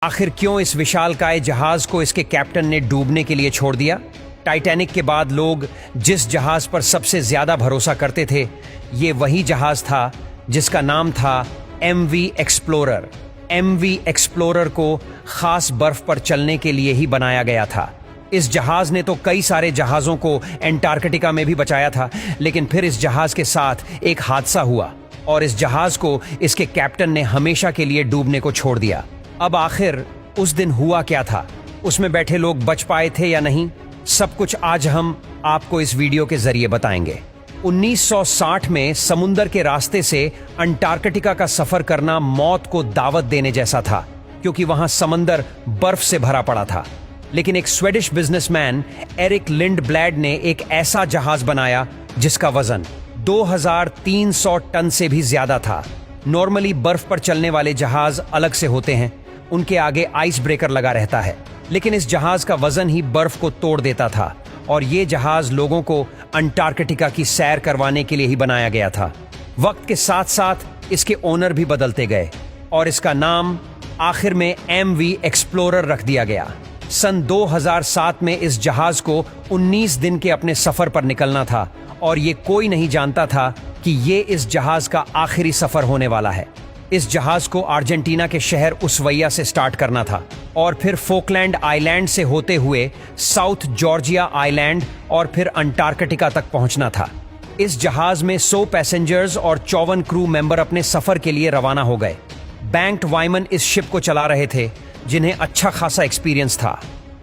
आखिर क्यों इस विशालकाय जहाज को इसके कैप्टन ने डूबने के लिए छोड़ दिया? टाइटैनिक के बाद लोग जिस जहाज पर सबसे ज्यादा भरोसा करते थे, ये वही जहाज था जिसका नाम था एमवी एक्सप्लोरर। एमवी एक्सप्लोरर को खास बर्फ पर चलने के लिए ही बनाया गया था। इस जहाज ने तो कई सारे जहाजों को एंटार्कटिका में भी बचाया था, लेकिन फिर इस जहाज के साथ एक हादसा हुआ और इस जहाज को इसके कैप्टन ने हमेशा के लिए डूबने को छोड़ दिया। अब आखिर उस दिन हुआ क्या था? उसमें बैठे लोग बच पाए थे या नहीं? सब कुछ आज हम आपको इस वीडियो के जरिए बताएंगे। 1960 में समुंदर के रास्ते से अंटार्कटिका का सफर करना मौत को दावत देने जैसा था, क्योंकि वहां समंदर बर्फ से भरा पड़ा था। लेकिन एक स्वीडिश बिजनेसमैन एरिक लिंडब्लैड ने एक ऐसा जहाज बनाया जिसका वजन 2300 टन से भी ज्यादा था। नॉर्मली बर्फ पर चलने वाले जहाज अलग से होते हैं, उनके आगे आइस ब्रेकर लगा रहता है, लेकिन इस जहाज का वजन ही बर्फ को तोड़ देता था और ये जहाज लोगों को अंटार्कटिका की सैर करवाने के लिए ही बनाया गया था। वक्त के साथ साथ इसके ओनर भी बदलते गए और इसका नाम आखिर में एमवी एक्सप्लोरर रख दिया गया। सन 2007 में इस जहाज को 19 दिन के अपने सफर पर निकलना था और ये कोई नहीं जानता था कि ये इस जहाज का आखिरी सफर होने वाला है। इस जहाज को अर्जेंटीना के शहर उसवैया से स्टार्ट करना था और फिर फोकलैंड आइलैंड से होते हुए साउथ जॉर्जिया आइलैंड और फिर अंटार्कटिका तक पहुंचना था। इस जहाज में 100 पैसेंजर्स और 54 क्रू मेंबर अपने सफर के लिए रवाना हो गए। बैंक्ट वाइमन इस शिप को चला रहे थे, जिन्हें अच्छा खासा एक्सपीरियंस था।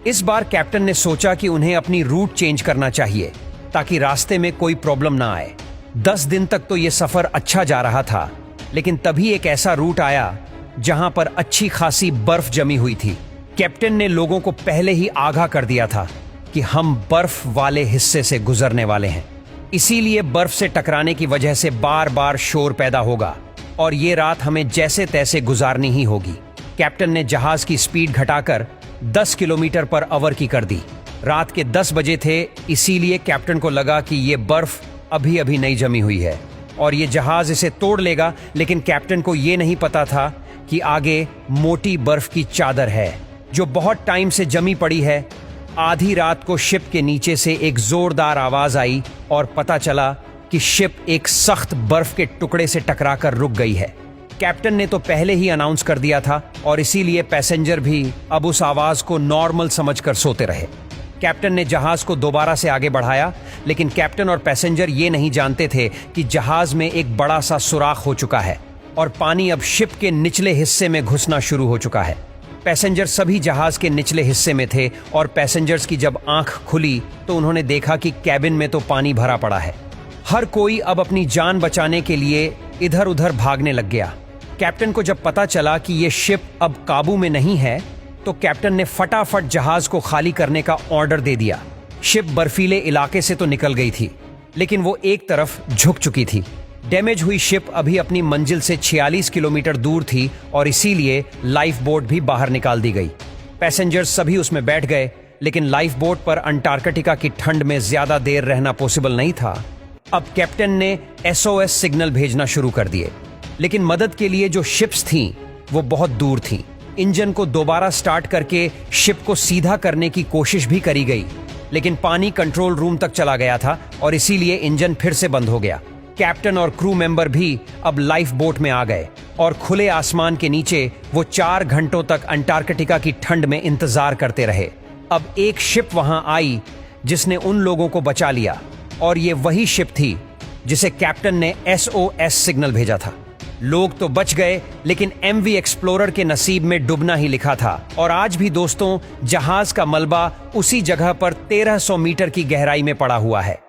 इस बार कैप्टन ने सोचा कि उन्हें अपनी रूट चेंज करना चाहिए ताकि रास्ते में कोई प्रॉब्लम ना आए। 10 दिन तक तो यह सफर अच्छा जा रहा था, लेकिन तभी एक ऐसा रूट आया जहां पर अच्छी खासी बर्फ जमी हुई थी। कैप्टन ने लोगों को पहले ही आगाह कर दिया था कि हम बर्फ वाले हिस्से से गुजरने वाले हैं, इसीलिए बर्फ से टकराने की वजह से बार बार शोर पैदा होगा और ये रात हमें जैसे तैसे गुजारनी ही होगी। कैप्टन ने जहाज की स्पीड घटाकर 10 किलोमीटर पर आवर की कर दी। रात के 10 बजे थे, इसीलिए कैप्टन को लगा कि ये बर्फ अभी अभी नहीं जमी हुई है और ये जहाज इसे तोड़ लेगा, लेकिन कैप्टन को ये नहीं पता था कि आगे मोटी बर्फ की चादर है जो बहुत टाइम से जमी पड़ी है। आधी रात को शिप के नीचे से एक जोरदार आवाज आई और पता चला कि शिप एक सख्त बर्फ के टुकड़े से टकराकर रुक गई है। कैप्टन ने तो पहले ही अनाउंस कर दिया था और इसीलिए पैसेंजर भी अब उस आवाज को नॉर्मल समझकर सोते रहे। कैप्टन ने जहाज को दोबारा से आगे बढ़ाया, लेकिन कैप्टन और पैसेंजर ये नहीं जानते थे कि जहाज में एक बड़ा सा सुराख हो चुका है और पानी अब शिप के निचले हिस्से में घुसना शुरू हो चुका है। पैसेंजर सभी जहाज के निचले हिस्से में थे और पैसेंजर्स की जब आंख खुली तो उन्होंने देखा कि कैबिन में तो पानी भरा पड़ा है। हर कोई अब अपनी जान बचाने के लिए इधर उधर भागने लग गया। कैप्टन को जब पता चला कि ये शिप अब काबू में नहीं है, तो कैप्टन ने फटाफट जहाज को खाली करने का ऑर्डर दे दिया। शिप बर्फीले इलाके से तो निकल गई थी, लेकिन वो एक तरफ झुक चुकी थी। डैमेज हुई शिप अभी अपनी मंजिल से 46 किलोमीटर दूर थी और इसीलिए लाइफ बोट भी बाहर निकाल दी गई। पैसेंजर्स सभी उसमें बैठ गए, लेकिन लाइफ बोट पर अंटार्कटिका की ठंड में ज्यादा देर रहना पॉसिबल नहीं था। अब कैप्टन ने SOS सिग्नल भेजना शुरू कर दिए, लेकिन मदद के लिए जो शिप्स थीं वो बहुत दूर थीं। इंजन को दोबारा स्टार्ट करके शिप को सीधा करने की कोशिश भी करी गई, लेकिन पानी कंट्रोल रूम तक चला गया था और इसीलिए इंजन फिर से बंद हो गया। कैप्टन और क्रू मेंबर भी अब लाइफ बोट में आ गए और खुले आसमान के नीचे वो 4 घंटों तक अंटार्कटिका की ठंड में इंतजार करते रहे। अब एक शिप वहां आई जिसने उन लोगों को बचा लिया और ये वही शिप थी जिसे कैप्टन ने SOS सिग्नल भेजा था। लोग तो बच गए, लेकिन एमवी एक्सप्लोरर के नसीब में डूबना ही लिखा था और आज भी दोस्तों जहाज का मलबा उसी जगह पर 1300 मीटर की गहराई में पड़ा हुआ है।